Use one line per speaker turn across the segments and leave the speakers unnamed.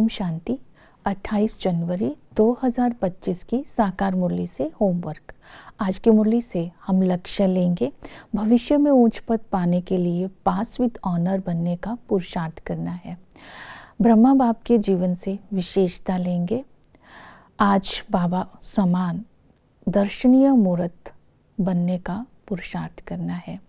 ओम शांति। 28 जनवरी 2025 की साकार मुरली से होमवर्क। आज की मुरली से हम लक्ष्य लेंगे भविष्य में उच्च पद पाने के लिए पास विद ऑनर बनने का पुरुषार्थ करना है। ब्रह्मा बाप के जीवन से विशेषता लेंगे। आज बाबा समान दर्शनीय मूर्त बनने का पुरुषार्थ करना है।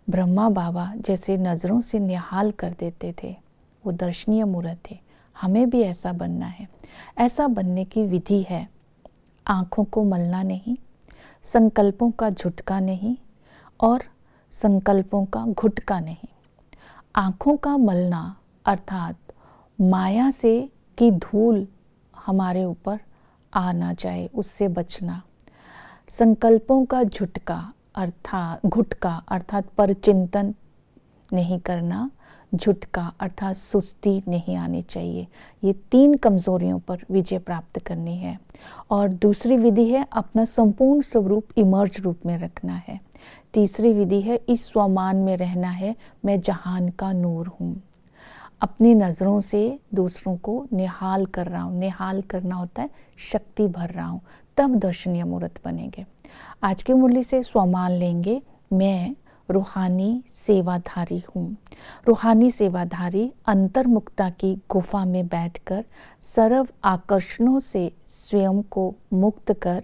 ब्रह्मा बाबा जैसे नज़रों से निहाल कर देते थे, वो दर्शनीय मूर्त है। हमें भी ऐसा बनना है। ऐसा बनने की विधि है, आँखों को मलना नहीं, संकल्पों का झुटका नहीं और संकल्पों का घुटका नहीं। आँखों का मलना अर्थात माया से की धूल हमारे ऊपर आ ना जाए, उससे बचना। संकल्पों का झुटका अर्थात घुटका अर्थात परचिंतन नहीं करना, झुटका अर्थात सुस्ती नहीं आनी चाहिए। ये 3 कमजोरियों पर विजय प्राप्त करनी है। और दूसरी विधि है अपना संपूर्ण स्वरूप इमर्ज रूप में रखना है। तीसरी विधि है इस स्वमान में रहना है, मैं जहान का नूर हूँ। अपनी नज़रों से दूसरों को निहाल कर रहा हूँ। निहाल करना होता है शक्ति भर रहा हूँ, तब दर्शनीय मूर्त बनेंगे। आज की मुरली से स्वमान लेंगे, मैं रूहानी सेवाधारी हूँ। रूहानी सेवाधारी अंतर्मुक्ता की गुफा में बैठकर सर्व आकर्षणों से स्वयं को मुक्त कर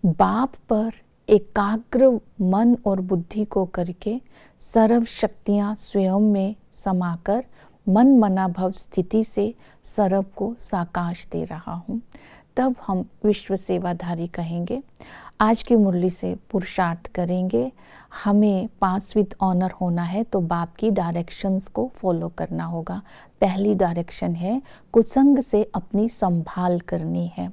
बाप पर एकाग्र मन और बुद्धि को करके सर्व शक्तियाँ स्वयं में समाकर मन मनाभव स्थिति से सर्व को साकाश दे रहा हूँ, तब हम विश्व सेवाधारी कहेंगे। आज की मुरली से पुरुषार्थ करेंगे। हमें पास विद ऑनर होना है तो बाप की डायरेक्शंस को फॉलो करना होगा। पहली डायरेक्शन है कुसंग से अपनी संभाल करनी है।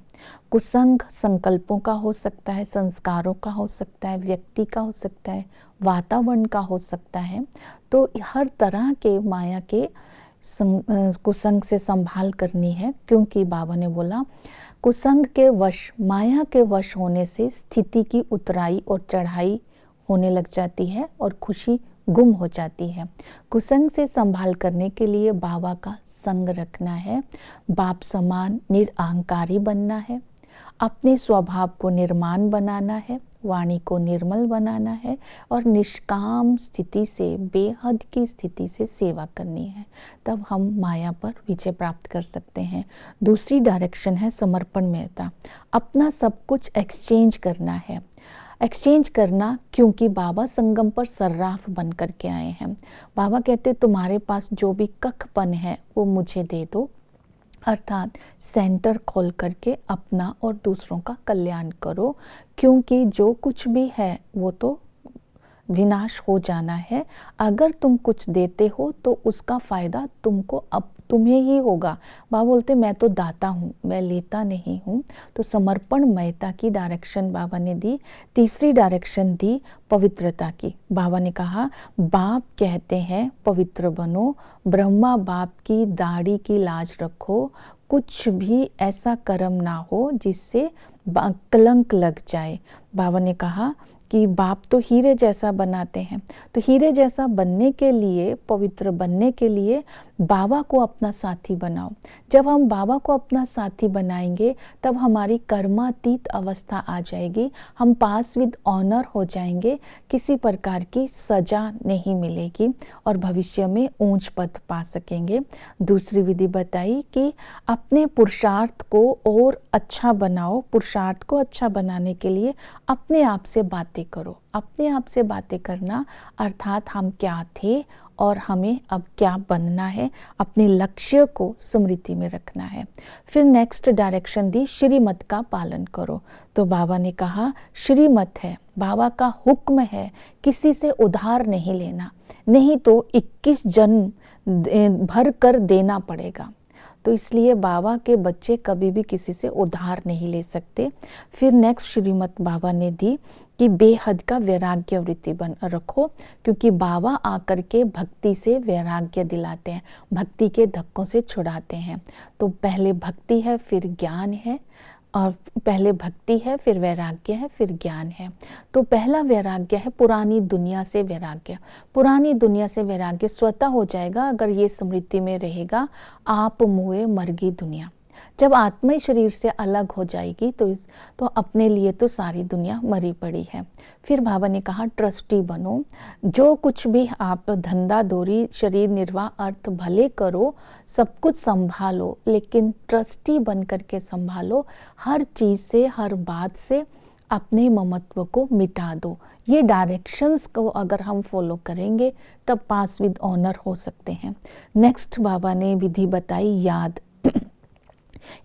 कुसंग संकल्पों का हो सकता है, संस्कारों का हो सकता है, व्यक्ति का हो सकता है, वातावरण का हो सकता है। तो हर तरह के माया के कुसंग से संभाल करनी है, क्योंकि बाबा ने बोला कुसंग के वश, माया के वश होने से स्थिति की उतराई और चढ़ाई होने लग जाती है और खुशी गुम हो जाती है। कुसंग से संभाल करने के लिए बाबा का संग रखना है, बाप समान निरअहंकारी बनना है, अपने स्वभाव को निर्माण बनाना है, वाणी को निर्मल बनाना है और निष्काम स्थिति से, बेहद की स्थिति से सेवा करनी है, तब हम माया पर विजय प्राप्त कर सकते हैं। दूसरी डायरेक्शन है समर्पण मेहता। अपना सब कुछ एक्सचेंज करना है। एक्सचेंज करना क्योंकि बाबा संगम पर सर्राफ बन करके आए हैं। बाबा कहते तुम्हारे पास जो भी कखपन है वो मुझे दे दो, अर्थात सेंटर खोल करके अपना और दूसरों का कल्याण करो, क्योंकि जो कुछ भी है वो तो विनाश हो जाना है। अगर तुम कुछ देते हो तो उसका फायदा तुमको अब तुम्हें ही होगा। बाबा बोलते मैं तो दाता हूँ, मैं लेता नहीं हूँ। तो समर्पण मयता की डायरेक्शन बाबा ने दी। तीसरी डायरेक्शन दी पवित्रता की। बाबा ने कहा बाप कहते हैं पवित्र बनो, ब्रह्मा बाप की दाढ़ी की लाज रखो, कुछ भी ऐसा कर्म ना हो जिससे कलंक लग जाए। बाबा ने कहा कि बाप तो हीरे जैसा बनाते हैं, तो हीरे जैसा बनने के लिए, पवित्र बनने के लिए बाबा को अपना साथी बनाओ। जब हम बाबा को अपना साथी बनाएंगे तब हमारी कर्मातीत अवस्था आ जाएगी, हम पास विद ऑनर हो जाएंगे, किसी प्रकार की सजा नहीं मिलेगी और भविष्य में ऊंच पद पा सकेंगे। दूसरी विधि बताई कि अपने पुरुषार्थ को और अच्छा बनाओ। पुरुषार्थ को अच्छा बनाने के लिए अपने आप से बातें करो। अपने आप से बातें करना अर्थात हम क्या थे और हमें अब क्या बनना है, अपने लक्ष्य को स्मृति में रखना है। फिर नेक्स्ट डायरेक्शन दी श्रीमत का पालन करो। तो बाबा ने कहा श्रीमत है, बाबा का हुक्म है, किसी से उधार नहीं लेना, नहीं तो 21 जन्म भर कर देना पड़ेगा। तो इसलिए बाबा के बच्चे कभी भी किसी से उधार नहीं ले सकते। फिर नेक्स्ट श्रीमत बाबा ने दी कि बेहद का वैराग्य वृत्ति बन रखो, क्योंकि बाबा आकर के भक्ति से वैराग्य दिलाते हैं, भक्ति के धक्कों से छुड़ाते हैं। तो पहले भक्ति है, फिर ज्ञान है, और पहले भक्ति है, फिर वैराग्य है, फिर ज्ञान है। तो पहला वैराग्य है पुरानी दुनिया से वैराग्य। पुरानी दुनिया से वैराग्य स्वतः हो जाएगा अगर ये स्मृति में रहेगा, आप मुए मरगी दुनिया। जब आत्मा ही शरीर से अलग हो जाएगी तो अपने लिए तो सारी दुनिया मरी पड़ी है। फिर बाबा ने कहा ट्रस्टी बनो, जो कुछ भी आप धंधा दोरी शरीर निर्वाह अर्थ भले करो, सब कुछ संभालो, लेकिन ट्रस्टी बन करके संभालो। हर चीज से, हर बात से अपने ममत्व को मिटा दो। ये डायरेक्शंस को अगर हम फॉलो करेंगे तब पास विद ऑनर हो सकते हैं। नेक्स्ट बाबा ने विधि बताई याद।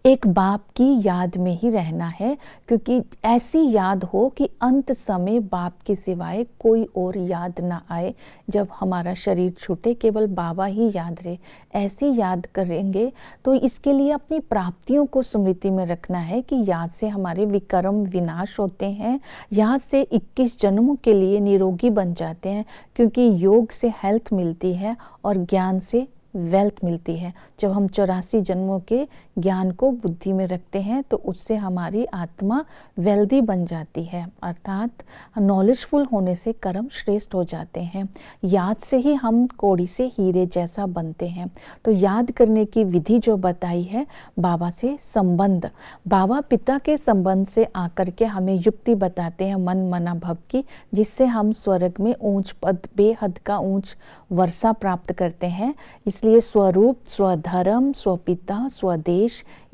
एक बाप की याद में ही रहना है, क्योंकि ऐसी याद हो कि अंत समय बाप के सिवाय कोई और याद ना आए। जब हमारा शरीर छूटे केवल बाबा ही याद रहे, ऐसी याद करेंगे। तो इसके लिए अपनी प्राप्तियों को स्मृति में रखना है कि याद से हमारे विकर्म विनाश होते हैं। याद से 21 जन्मों के लिए निरोगी बन जाते हैं, क्योंकि योग से हेल्थ मिलती है और ज्ञान से वेल्थ मिलती है। जब हम 84 जन्मों के ज्ञान को बुद्धि में रखते हैं तो उससे हमारी आत्मा वेल्दी बन जाती है, अर्थात नॉलेजफुल होने से कर्म श्रेष्ठ हो जाते हैं। याद से ही हम कौड़ी से हीरे जैसा बनते हैं। तो याद करने की विधि जो बताई है, बाबा से संबंध, बाबा पिता के संबंध से आकर के हमें युक्ति बताते हैं मन मना भव की, जिससे हम स्वर्ग में ऊंच पद, बेहद का ऊंच वर्षा प्राप्त करते हैं। इसलिए स्वरूप, स्वधर्म, स्वपिता, स्वदेश,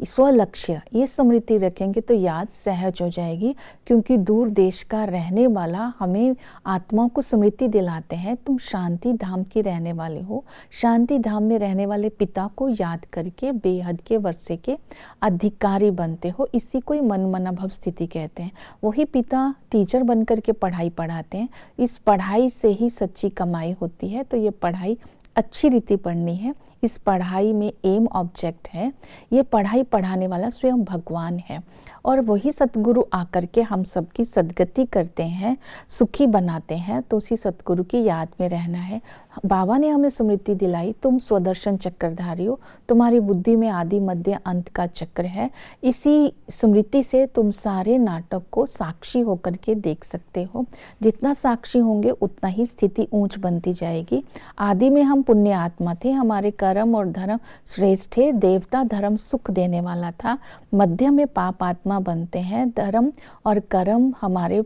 स्वलक्ष्य ये स्मृति रखेंगे तो याद सहज हो जाएगी। क्योंकि दूर देश का रहने वाला हमें आत्माओं को स्मृति दिलाते हैं, तुम शांति धाम की रहने वाले हो। शांति धाम में रहने वाले पिता को याद करके बेहद के वर्षे के अधिकारी बनते हो। इसी को ही मन मना भव स्थिति कहते हैं। वही पिता टीचर बन करके पढ़ाई पढ़ाते हैं। इस पढ़ाई से ही सच्ची कमाई होती है। तो ये पढ़ाई अच्छी रीति पढ़नी है। इस पढ़ाई में एम ऑब्जेक्ट है। ये पढ़ाई पढ़ाने वाला स्वयं भगवान है और वही सतगुरु आकर के हम सबकी सदगति करते हैं, सुखी बनाते हैं। तो उसी सतगुरु की याद में रहना है। बाबा ने हमें स्मृति दिलाई, तुम स्वदर्शन चक्रधारी हो, तुम्हारी बुद्धि में आदि मध्य अंत का चक्र है। इसी स्मृति से तुम सारे नाटक को साक्षी होकर के देख सकते हो। जितना साक्षी होंगे उतना ही स्थिति ऊंच बनती जाएगी। आदि में हम पुण्य आत्मा थे, हमारे कर्म और धर्म श्रेष्ठ थे। देवता धर्म सुख देने वाला था। मध्य में पाप आत्मा बनते हैं, धर्म और कर्म हमारे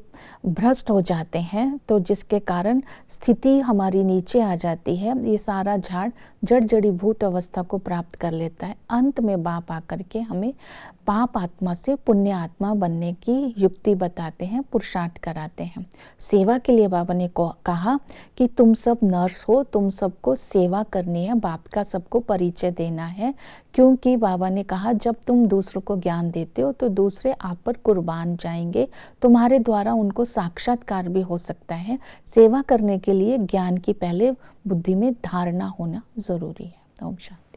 भ्रष्ट हो जाते हैं, तो जिसके कारण स्थिति हमारी नीचे आ जाती है। ये सारा झाड़ जड़ जड़ीभूत अवस्था को प्राप्त कर लेता है। अंत में बाप आकर के हमें पाप आत्मा से पुण्य आत्मा बनने की युक्ति बताते हैं, पुरुषार्थ कराते हैं। सेवा के लिए बाबा ने कहा कि तुम सब नर्स हो, तुम सबको सेवा करनी है, बाप का सबको परिचय देना है। क्योंकि बाबा ने कहा जब तुम दूसरों को ज्ञान देते हो तो दूसरे आप पर कुर्बान जाएंगे, तुम्हारे द्वारा उनको साक्षात्कार भी हो सकता है। सेवा करने के लिए ज्ञान की पहले बुद्धि में धारणा होना जरूरी है। ओम शांति।